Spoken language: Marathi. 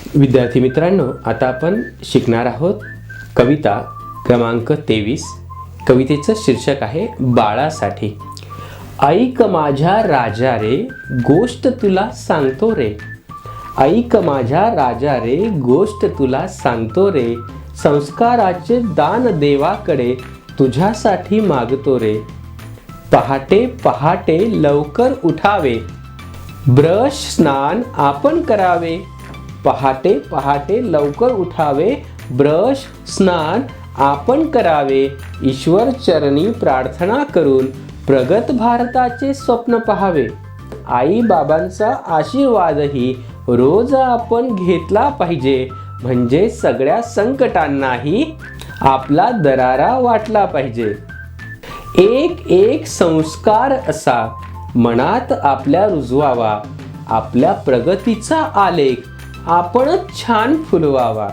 विद्यार्थी मित्रांनो, आता आपण शिकणार आहोत कविता क्रमांक 23. कवितेचं शीर्षक आहे बाळासाठी. ऐक माझ्या राजा रे, गोष्ट तुला सांगतो रे. ऐक माझ्या राजा रे, गोष्ट तुला सांगतो रे. संस्काराचे दान देवाकडे तुझ्यासाठी मागतो रे. पहाटे पहाटे लवकर उठावे, ब्रश स्नान आपण करावे. पहाटे पहाटे लवकर उठावे, ब्रश स्नान आपण करावे. ईश्वर चरणी प्रार्थना करून प्रगत भारताचे स्वप्न पहावे. आई बाबांचा आशीर्वादही रोज आपण घेतला पाहिजे, म्हणजे सगळ्या संकटांनाही आपला दरारा वाटला पाहिजे. एक एक संस्कार असा मनात आपल्या रुजवावा. आपल्या प्रगतीचा आलेख आपणच छान फुलवावा.